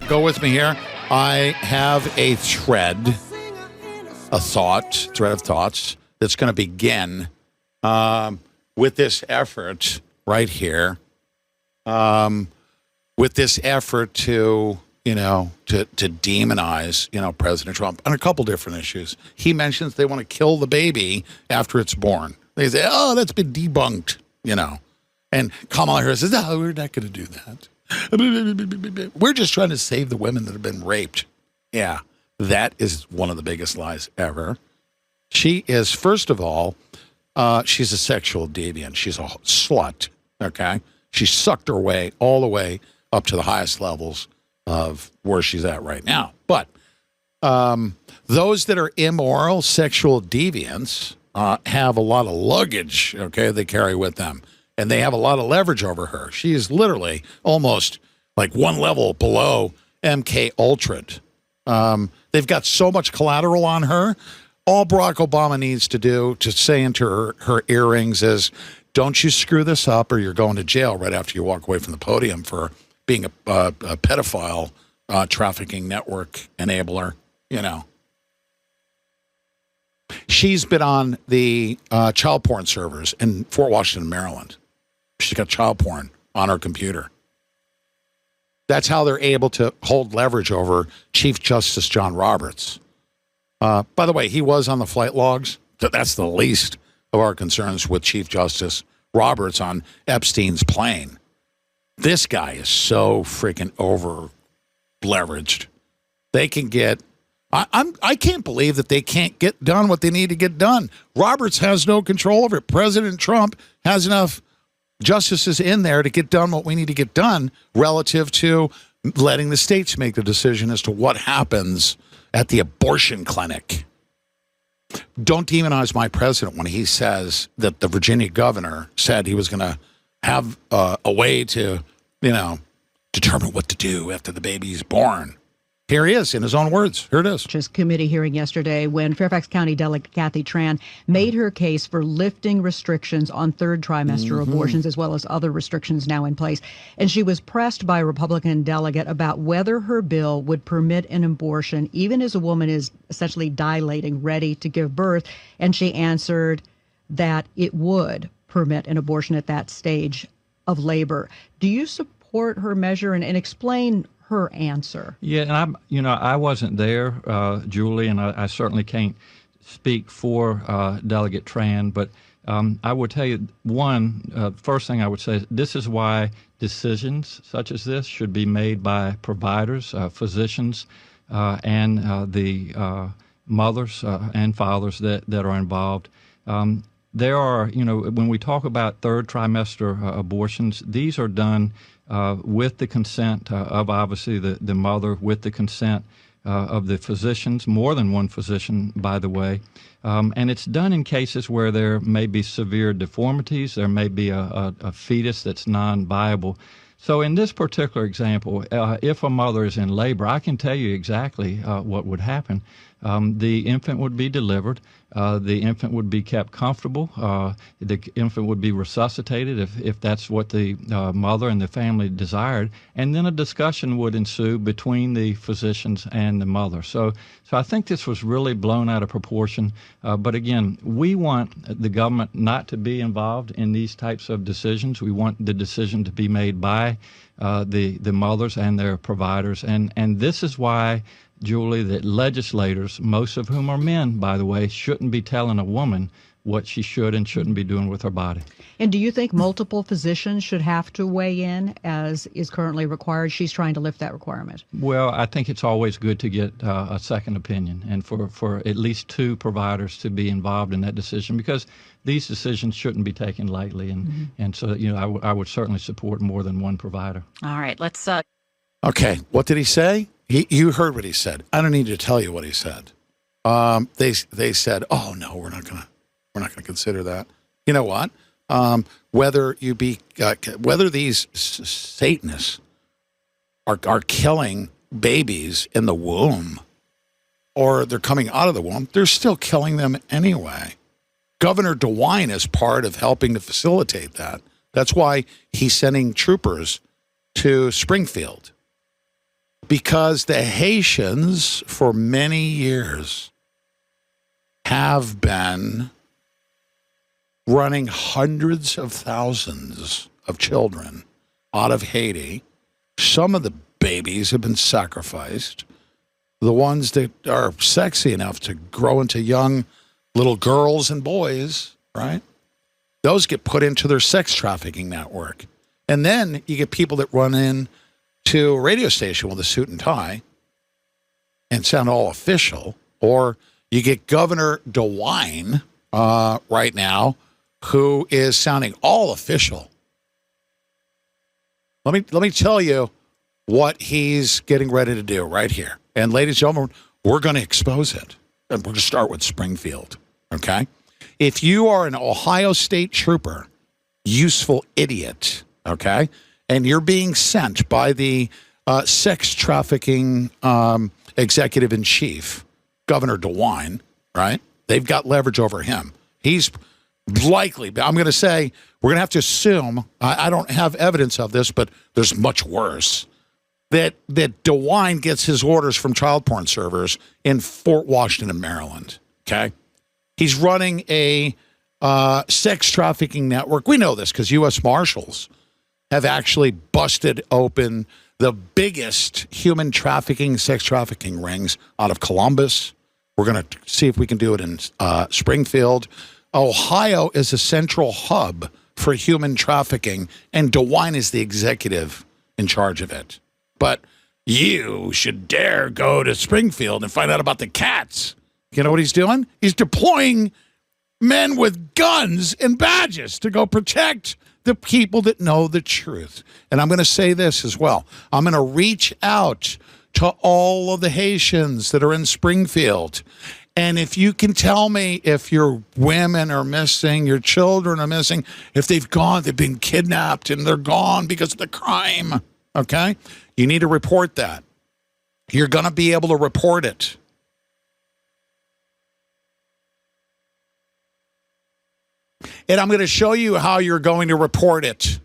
Go with me here. I have a thread of thoughts that's going to begin with this effort right here. With this effort to demonize, President Trump on a couple different issues. He mentions they want to kill the baby after it's born. They say, oh, that's been debunked, And Kamala Harris says, oh, we're not going to do that. We're just trying to save the women that have been raped. Yeah, that is one of the biggest lies ever. She is, first of all, she's a sexual deviant. She's a slut, okay? She sucked her way all the way up to the highest levels of where she's at right now. But those that are immoral, sexual deviants have a lot of luggage, okay, they carry with them. And they have a lot of leverage over her. She is literally almost like one level below MK Ultra. They've got so much collateral on her. All Barack Obama needs to do to say into her earrings is, don't you screw this up or you're going to jail right after you walk away from the podium for being a pedophile trafficking network enabler, She's been on the child porn servers in Fort Washington, Maryland. She's got child porn on her computer. That's how they're able to hold leverage over Chief Justice John Roberts. By the way, he was on the flight logs. That's the least of our concerns with Chief Justice Roberts on Epstein's plane. This guy is so freaking over leveraged. They can get. I can't believe that they can't get done what they need to get done. Roberts has no control over it. President Trump has enough justices in there to get done what we need to get done relative to letting the states make the decision as to what happens at the abortion clinic. Don't demonize my president when he says that the Virginia governor said he was going to have a way to, determine what to do after the baby's born. Here he is in his own words. Here it is. Just committee hearing yesterday when Fairfax County Delegate Kathy Tran made her case for lifting restrictions on third trimester abortions, as well as other restrictions now in place. And she was pressed by a Republican delegate about whether her bill would permit an abortion, even as a woman is essentially dilating, ready to give birth. And she answered that it would permit an abortion at that stage of labor. Do you support her measure and explain her answer? Yeah, and I wasn't there, Julie, and I certainly can't speak for Delegate Tran, but I would tell you, first thing I would say, this is why decisions such as this should be made by providers, physicians, and the mothers and fathers that are involved. There are, when we talk about third trimester abortions, these are done with the consent of obviously the mother, with the consent of the physicians, more than one physician, by the way. And it's done in cases where there may be severe deformities, there may be a fetus that's non-viable. So in this particular example, if a mother is in labor, I can tell you exactly what would happen. The infant would be delivered. The infant would be kept comfortable. The infant would be resuscitated if that's what the mother and the family desired. And then a discussion would ensue between the physicians and the mother. So I think this was really blown out of proportion. But again, we want the government not to be involved in these types of decisions. We want the decision to be made by the mothers and their providers. And this is why, Julie, that legislators, most of whom are men, by the way, shouldn't be telling a woman what she should and shouldn't be doing with her body. And do you think multiple physicians should have to weigh in, as is currently required? She's trying to lift that requirement. Well, I think it's always good to get a second opinion, and for at least two providers to be involved in that decision, because these decisions shouldn't be taken lightly. And so, I would certainly support more than one provider. All right, let's... Okay, what did he say? You heard what he said. I don't need to tell you what he said. They said, "Oh no, we're not gonna consider that." You know what? Whether these Satanists are killing babies in the womb, or they're coming out of the womb, they're still killing them anyway. Governor DeWine is part of helping to facilitate that. That's why he's sending troopers to Springfield. because the Haitians, for many years, have been running hundreds of thousands of children out of Haiti. Some of the babies have been sacrificed. The ones that are sexy enough to grow into young little girls and boys, right? Those get put into their sex trafficking network. And then you get people that run in to a radio station with a suit and tie and sound all official. Or you get Governor DeWine right now, who is sounding all official. Let me tell you what he's getting ready to do right here. And ladies and gentlemen, we're going to expose it. And we're going to start with Springfield, okay? If you are an Ohio State trooper, useful idiot, okay, and you're being sent by the sex trafficking executive-in-chief, Governor DeWine, right? They've got leverage over him. He's likely, I'm going to say, we're going to have to assume, I don't have evidence of this, but there's much worse, that DeWine gets his orders from child porn servers in Fort Washington, Maryland, okay? He's running a sex trafficking network. We know this because U.S. Marshals have actually busted open the biggest human trafficking, sex trafficking rings out of Columbus. We're going to see if we can do it in Springfield. Ohio is a central hub for human trafficking, and DeWine is the executive in charge of it. But you should dare go to Springfield and find out about the cats. You know what he's doing? He's deploying men with guns and badges to go protect the people that know the truth. And I'm going to say this as well. I'm going to reach out to all of the Haitians that are in Springfield. And if you can tell me if your women are missing, your children are missing, if they've been kidnapped and they're gone because of the crime, okay? You need to report that. You're going to be able to report it. And I'm going to show you how you're going to report it.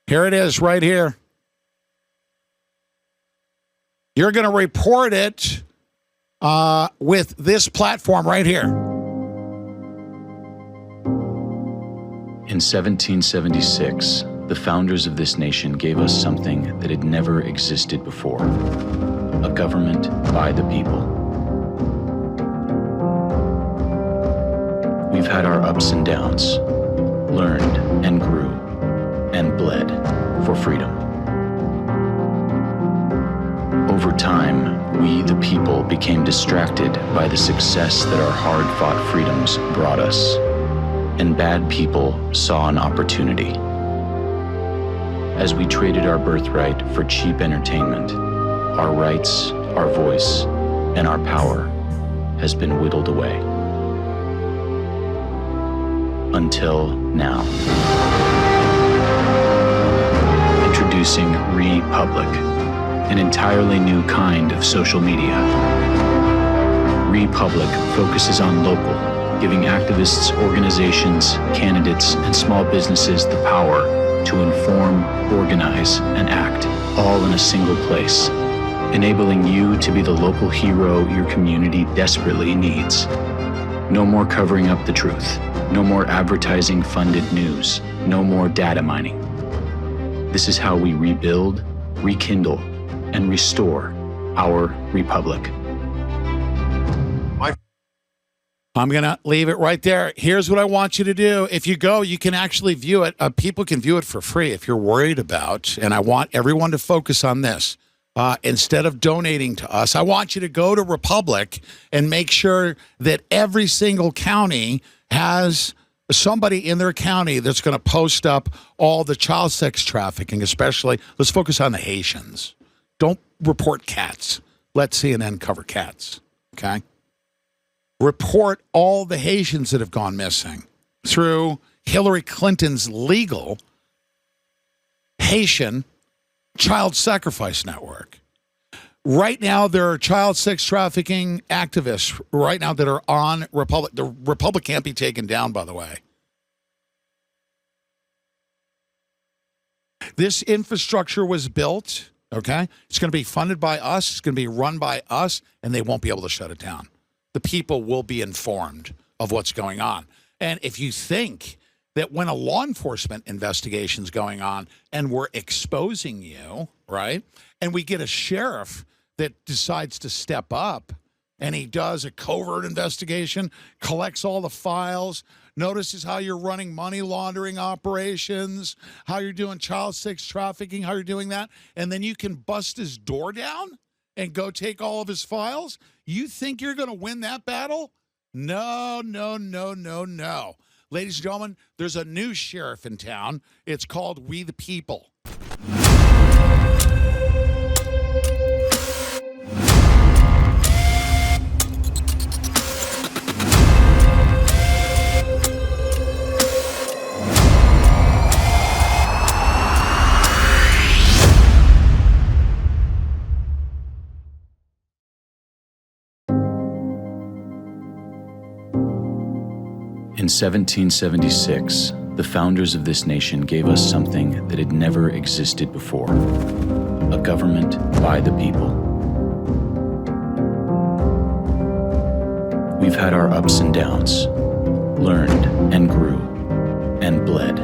Here it is right here. You're going to report it with this platform right here. In 1776, the founders of this nation gave us something that had never existed before: a government by the people. We've had our ups and downs, learned and grew, and bled for freedom. Over time, we, the people, became distracted by the success that our hard-fought freedoms brought us, and bad people saw an opportunity. As we traded our birthright for cheap entertainment, our rights, our voice, and our power has been whittled away. Until now. Introducing Republic, an entirely new kind of social media. Republic focuses on local, giving activists, organizations, candidates, and small businesses the power to inform, organize, and act, all in a single place, enabling you to be the local hero your community desperately needs. No more covering up the truth. No more advertising-funded news. No more data mining. This is how we rebuild, rekindle, and restore our republic. I'm going to leave it right there. Here's what I want you to do. If you go, you can actually view it. People can view it for free if you're worried about, and I want everyone to focus on this. Instead of donating to us, I want you to go to Republic and make sure that every single county has somebody in their county that's going to post up all the child sex trafficking, especially. Let's focus on the Haitians. Don't report cats. Let CNN cover cats, okay? Report all the Haitians that have gone missing through Hillary Clinton's legal Haitian child sacrifice network. Right now, there are child sex trafficking activists right now that are on Republic. The Republic can't be taken down, by the way. This infrastructure was built, okay? It's going to be funded by us, it's going to be run by us, and they won't be able to shut it down. The people will be informed of what's going on. And if you think that when a law enforcement investigation is going on and we're exposing you, right, and we get a sheriff that decides to step up and he does a covert investigation, collects all the files, notices how you're running money laundering operations, how you're doing child sex trafficking, how you're doing that, and then you can bust his door down and go take all of his files, you think you're going to win that battle? No, no, no, no, no. Ladies and gentlemen, there's a new sheriff in town. It's called We the People. In 1776, the founders of this nation gave us something that had never existed before: a government by the people. We've had our ups and downs, learned and grew, and bled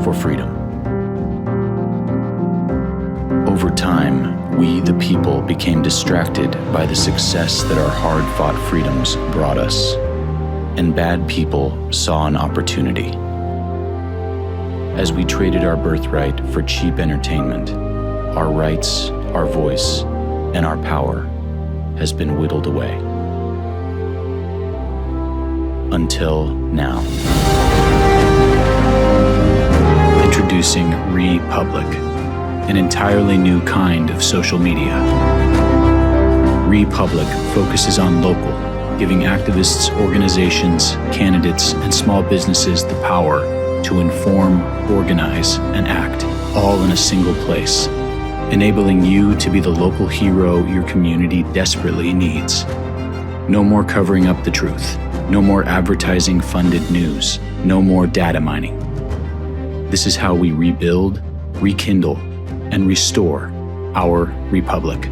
for freedom. Over time, we, the people, became distracted by the success that our hard-fought freedoms brought us, and bad people saw an opportunity. As we traded our birthright for cheap entertainment, our rights, our voice, and our power has been whittled away. Until now. Introducing Republic, an entirely new kind of social media. Republic focuses on local, giving activists, organizations, candidates, and small businesses the power to inform, organize, and act, all in a single place, enabling you to be the local hero your community desperately needs. No more covering up the truth. No more advertising-funded news. No more data mining. This is how we rebuild, rekindle, and restore our republic.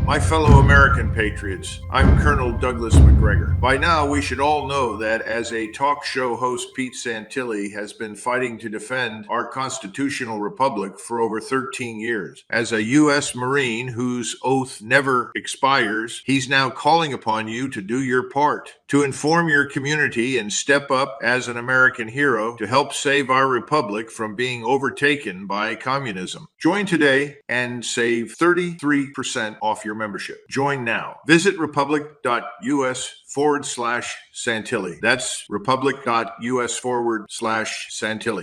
My fellow American patriots, I'm Colonel Douglas McGregor. By now, we should all know that as a talk show host, Pete Santilli has been fighting to defend our constitutional republic for over 13 years. As a U.S. Marine whose oath never expires, he's now calling upon you to do your part, to inform your community and step up as an American hero to help save our republic from being overtaken by communism. Join today and save 33% off your membership. Join now. Visit republic.us/Santilli. That's republic.us/Santilli.